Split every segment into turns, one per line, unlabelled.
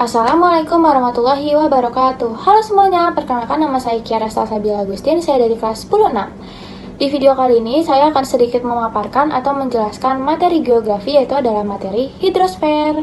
Assalamualaikum warahmatullahi wabarakatuh. Halo semuanya, perkenalkan nama saya Kiara Salsabila Agustin, saya dari kelas 10-6. Di video kali ini saya akan sedikit memaparkan atau menjelaskan materi geografi, yaitu adalah materi hidrosfer.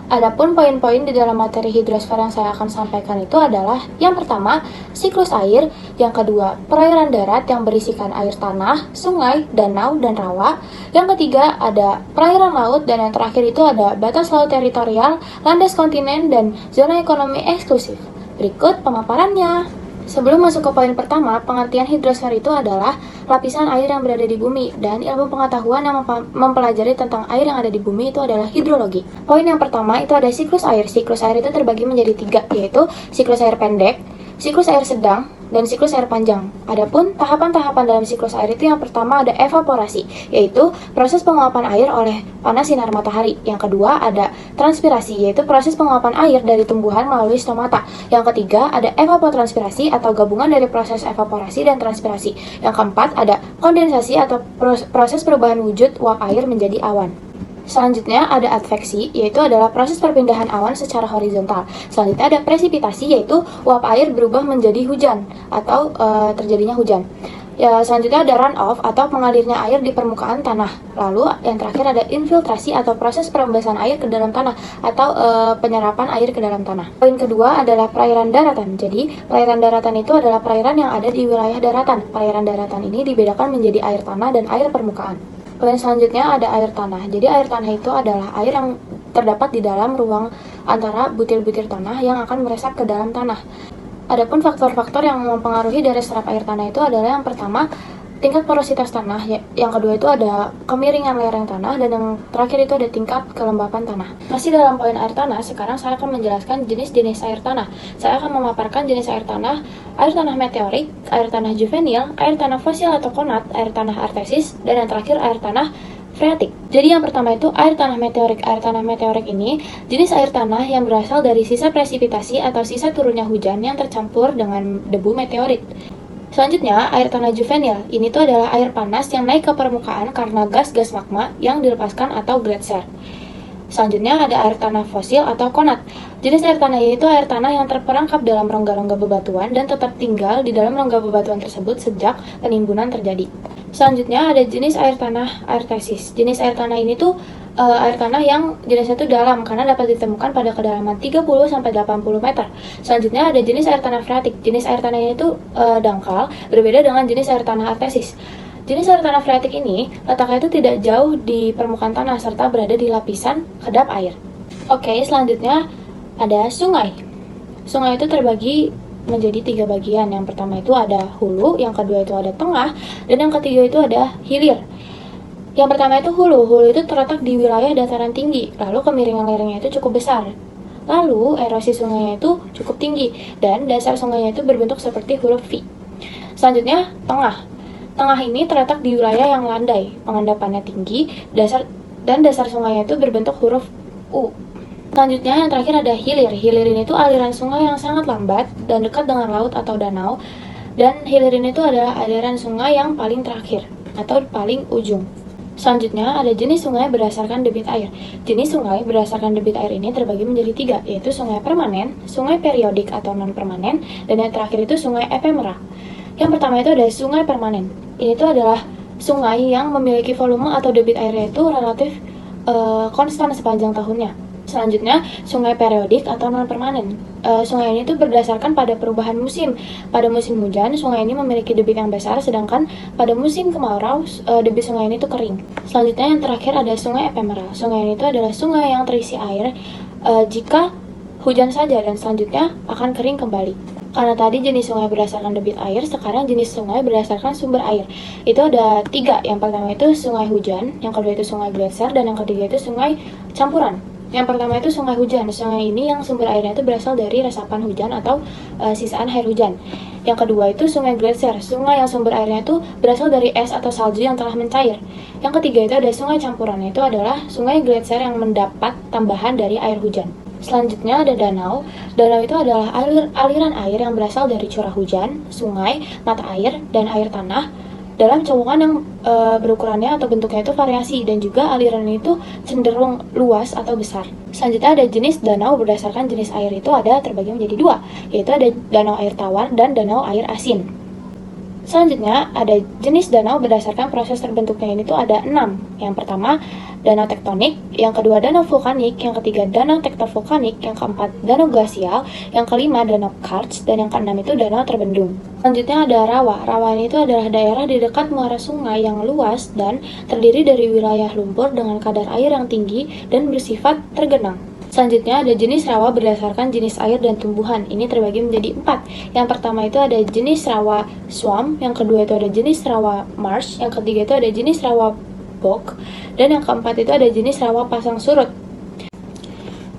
Adapun poin-poin di dalam materi hidrosfer yang saya akan sampaikan itu adalah yang pertama, siklus air, yang kedua, perairan darat yang berisikan air tanah, sungai, danau, dan rawa, yang ketiga ada perairan laut, dan yang terakhir itu ada batas laut teritorial, landas kontinen, dan zona ekonomi eksklusif. Berikut pemaparannya. Sebelum masuk ke poin pertama, pengertian hidrosfer itu adalah lapisan air yang berada di bumi, dan ilmu pengetahuan yang mempelajari tentang air yang ada di bumi itu adalah hidrologi. Poin yang pertama itu ada siklus air. Siklus air itu terbagi menjadi 3, yaitu siklus air pendek, siklus air sedang, dan siklus air panjang. Adapun tahapan-tahapan dalam siklus air itu yang pertama ada evaporasi, yaitu proses penguapan air oleh panas sinar matahari. Yang kedua ada transpirasi, yaitu proses penguapan air dari tumbuhan melalui stomata. Yang ketiga ada evapotranspirasi atau gabungan dari proses evaporasi dan transpirasi. Yang keempat ada kondensasi atau proses perubahan wujud uap air menjadi awan. Selanjutnya ada adveksi, yaitu adalah proses perpindahan awan secara horizontal. Selanjutnya ada presipitasi, yaitu uap air berubah menjadi hujan atau terjadinya hujan. Ya, selanjutnya ada runoff atau mengalirnya air di permukaan tanah. Lalu yang terakhir ada infiltrasi atau proses perembasan air ke dalam tanah atau penyerapan air ke dalam tanah. Poin kedua adalah perairan daratan. Jadi perairan daratan itu adalah perairan yang ada di wilayah daratan. Perairan daratan ini dibedakan menjadi air tanah dan air permukaan. Poin selanjutnya ada air tanah. Jadi air tanah itu adalah air yang terdapat di dalam ruang antara butir-butir tanah yang akan meresap ke dalam tanah. Adapun faktor-faktor yang mempengaruhi dari serap air tanah itu adalah yang pertama, tingkat porositas tanah, yang kedua itu ada kemiringan lereng tanah, dan yang terakhir itu ada tingkat kelembapan tanah. Masih dalam poin air tanah, sekarang saya akan menjelaskan jenis-jenis air tanah. Saya akan memaparkan jenis air tanah meteorik, air tanah juvenil, air tanah fosil atau konat, air tanah artesis, dan yang terakhir air tanah freatik. Jadi yang pertama itu air tanah meteorik. Air tanah meteorik ini jenis air tanah yang berasal dari sisa presipitasi atau sisa turunnya hujan yang tercampur dengan debu meteorit. Selanjutnya, air tanah juvenil. Ini tuh adalah air panas yang naik ke permukaan karena gas-gas magma yang dilepaskan atau gletser. Selanjutnya ada air tanah fosil atau konat. Jenis air tanah ini tuh air tanah yang terperangkap dalam rongga-rongga bebatuan dan tetap tinggal di dalam rongga bebatuan tersebut sejak penimbunan terjadi. Selanjutnya ada jenis air tanah artesis. Jenis air tanah ini tuh air tanah yang jenisnya itu dalam karena dapat ditemukan pada kedalaman 30-80 meter. Selanjutnya ada jenis air tanah freatik. Jenis air tanah ini tuh dangkal, berbeda dengan jenis air tanah artesis. Jenis air tanah freatik ini letaknya itu tidak jauh di permukaan tanah serta berada di lapisan kedap air. Oke, selanjutnya ada sungai. Sungai itu terbagi menjadi 3 bagian. Yang pertama itu ada hulu, yang kedua itu ada tengah, dan yang ketiga itu ada hilir. Yang pertama itu hulu. Hulu itu terletak di wilayah dataran tinggi, lalu kemiringan lerengnya itu cukup besar. Lalu erosi sungainya itu cukup tinggi, dan dasar sungainya itu berbentuk seperti huruf V. Selanjutnya, tengah. Tengah ini terletak di wilayah yang landai, pengendapannya tinggi, dasar sungainya itu berbentuk huruf U. Selanjutnya yang terakhir ada hilir. Hilir ini tuh aliran sungai yang sangat lambat dan dekat dengan laut atau danau, dan hilir ini tuh adalah aliran sungai yang paling terakhir atau paling ujung. Selanjutnya ada jenis sungai berdasarkan debit air. Jenis sungai berdasarkan debit air ini terbagi menjadi 3, yaitu sungai permanen, sungai periodik atau non-permanen, dan yang terakhir itu sungai efemera. Yang pertama itu ada sungai permanen. Ini tuh adalah sungai yang memiliki volume atau debit airnya itu relatif konstan sepanjang tahunnya. Selanjutnya, sungai periodik atau non-permanen. Sungai ini tuh berdasarkan pada perubahan musim. Pada musim hujan, sungai ini memiliki debit yang besar, sedangkan pada musim kemarau, debit sungai ini tuh kering. Selanjutnya yang terakhir ada sungai efemera. Sungai ini tuh adalah sungai yang terisi air jika hujan saja, dan selanjutnya akan kering kembali. Karena tadi jenis sungai berdasarkan debit air, sekarang jenis sungai berdasarkan sumber air. Itu ada 3. Yang pertama itu sungai hujan, yang kedua itu sungai gletser, dan yang ketiga itu sungai campuran. Yang pertama itu sungai hujan. Sungai ini yang sumber airnya itu berasal dari resapan hujan atau sisaan air hujan. Yang kedua itu sungai gletser. Sungai yang sumber airnya itu berasal dari es atau salju yang telah mencair. Yang ketiga itu ada sungai campuran. Itu adalah sungai gletser yang mendapat tambahan dari air hujan. Selanjutnya ada danau. Danau itu adalah aliran air yang berasal dari curah hujan, sungai, mata air, dan air tanah. dalam cekungan yang berukurannya atau bentuknya itu variasi, dan juga aliran itu cenderung luas atau besar. Selanjutnya ada jenis danau berdasarkan jenis air itu ada terbagi menjadi dua, yaitu ada danau air tawar dan danau air asin. Selanjutnya ada jenis danau berdasarkan proses terbentuknya ini tuh ada 6. Yang pertama danau tektonik, yang kedua danau vulkanik, yang ketiga danau tektovulkanik, yang keempat danau glasial, yang kelima danau karst, dan yang keenam itu danau terbendung. Selanjutnya ada rawa. Rawa ini itu adalah daerah di dekat muara sungai yang luas dan terdiri dari wilayah lumpur dengan kadar air yang tinggi dan bersifat tergenang. Selanjutnya ada jenis rawa berdasarkan jenis air dan tumbuhan. Ini terbagi menjadi 4. Yang pertama itu ada jenis rawa swamp, yang kedua itu ada jenis rawa marsh, yang ketiga itu ada jenis rawa bog, dan yang keempat itu ada jenis rawa pasang surut.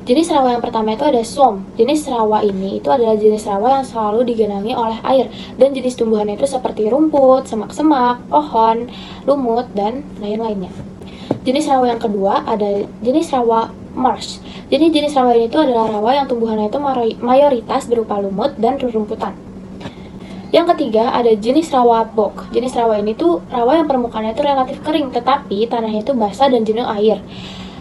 Jenis rawa yang pertama itu ada swamp. Jenis rawa ini itu adalah jenis rawa yang selalu digenangi oleh air, dan jenis tumbuhannya itu seperti rumput, semak-semak, pohon, lumut, dan lain-lainnya. Jenis rawa yang kedua ada jenis rawa marsh. Jadi jenis rawa ini itu adalah rawa yang tumbuhannya itu mayoritas berupa lumut dan rerumputan. Yang ketiga ada jenis rawa bog. Jenis rawa ini tuh rawa yang permukaannya itu relatif kering, tetapi tanahnya itu basah dan jenuh air.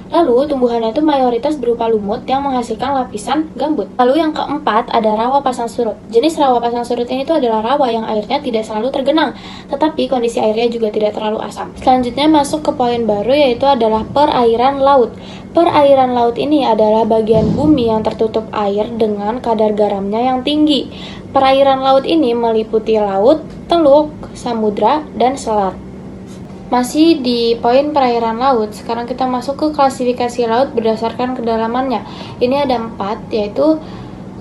Lalu tumbuhannya itu mayoritas berupa lumut yang menghasilkan lapisan gambut. Lalu yang keempat ada rawa pasang surut. Jenis rawa pasang surut ini tuh adalah rawa yang airnya tidak selalu tergenang, tetapi kondisi airnya juga tidak terlalu asam. Selanjutnya masuk ke poin baru, yaitu adalah perairan laut. Perairan laut ini adalah bagian bumi yang tertutup air dengan kadar garamnya yang tinggi. Perairan laut ini meliputi laut, teluk, samudra, dan selat. Masih di poin perairan laut, sekarang kita masuk ke klasifikasi laut berdasarkan kedalamannya. Ini ada 4, yaitu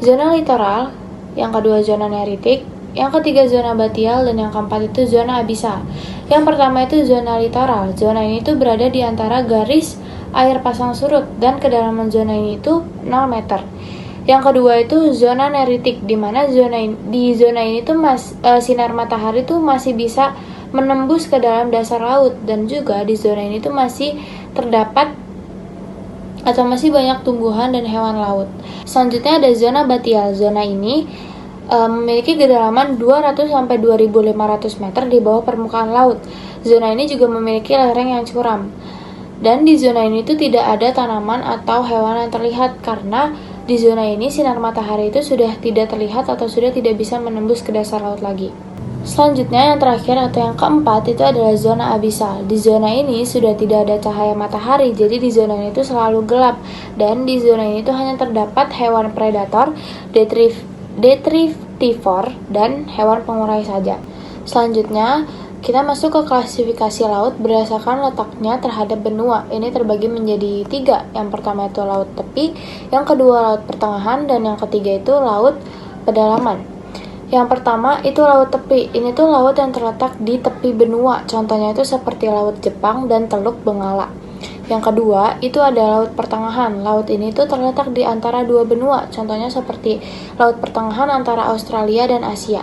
zona litoral, yang kedua zona neritik, yang ketiga zona batial, dan yang keempat itu zona abisal. Yang pertama itu zona litoral. Zona ini tuh berada di antara garis air pasang surut, dan kedalaman zona ini itu 0 meter. Yang kedua itu zona neritik, di mana di zona ini tuh sinar matahari tuh masih bisa menembus ke dalam dasar laut, dan juga di zona ini tuh masih terdapat atau masih banyak tumbuhan dan hewan laut. Selanjutnya ada zona batial. Zona ini memiliki kedalaman 200 sampai 2.500 meter di bawah permukaan laut. Zona ini juga memiliki lereng yang curam. Dan di zona ini tuh tidak ada tanaman atau hewan yang terlihat, karena di zona ini sinar matahari itu sudah tidak terlihat atau sudah tidak bisa menembus ke dasar laut lagi. Selanjutnya yang terakhir atau yang keempat itu adalah zona abisal. Di zona ini sudah tidak ada cahaya matahari, jadi di zona ini itu selalu gelap, dan di zona ini itu hanya terdapat hewan predator, detritivor, dan hewan pengurai saja. Selanjutnya kita masuk ke klasifikasi laut berdasarkan letaknya terhadap benua. Ini terbagi menjadi 3. Yang pertama itu laut tepi, yang kedua laut pertengahan, dan yang ketiga itu laut pedalaman. Yang pertama itu laut tepi. Ini tuh laut yang terletak di tepi benua. Contohnya itu seperti laut Jepang dan Teluk Bengala. Yang kedua itu ada laut pertengahan. Laut ini tuh terletak di antara dua benua. Contohnya seperti laut pertengahan antara Australia dan Asia.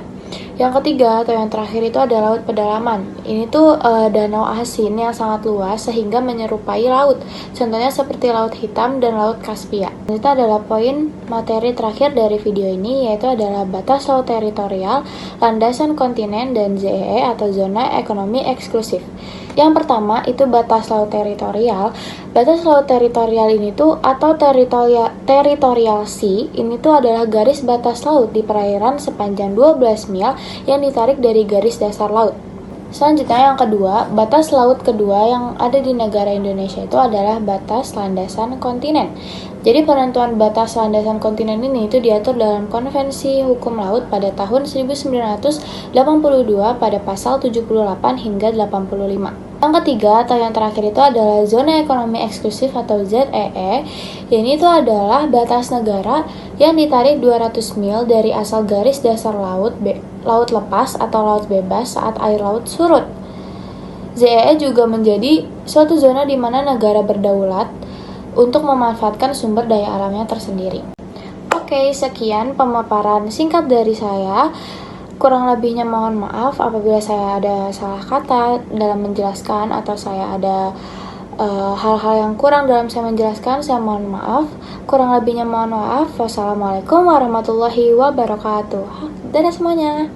Yang ketiga atau yang terakhir itu ada laut pedalaman. Ini tuh danau asin yang sangat luas sehingga menyerupai laut. Contohnya seperti laut hitam dan laut Kaspia. Itu adalah poin materi terakhir dari video ini, yaitu adalah batas laut teritorial, landasan kontinen, dan ZEE atau zona ekonomi eksklusif. Yang pertama itu batas laut teritorial. Batas laut teritorial ini tuh atau teritorial sea ini tuh adalah garis batas laut di perairan sepanjang 12 mil yang ditarik dari garis dasar laut. Selanjutnya yang kedua, batas laut kedua yang ada di negara Indonesia itu adalah batas landasan kontinen. Jadi penentuan batas landasan kontinen ini itu diatur dalam Konvensi Hukum Laut pada tahun 1982 pada pasal 78 hingga 85. Yang ketiga atau yang terakhir itu adalah zona ekonomi eksklusif atau ZEE. Ini itu adalah batas negara yang ditarik 200 mil dari asal garis dasar laut lepas atau laut bebas saat air laut surut. ZEE juga menjadi suatu zona di mana negara berdaulat untuk memanfaatkan sumber daya alamnya tersendiri. Oke, sekian pemaparan singkat dari saya. Kurang lebihnya mohon maaf apabila saya ada salah kata dalam menjelaskan atau saya ada hal-hal yang kurang dalam saya menjelaskan. Saya mohon maaf. Kurang lebihnya mohon maaf. Wassalamualaikum warahmatullahi wabarakatuh. Dadah semuanya.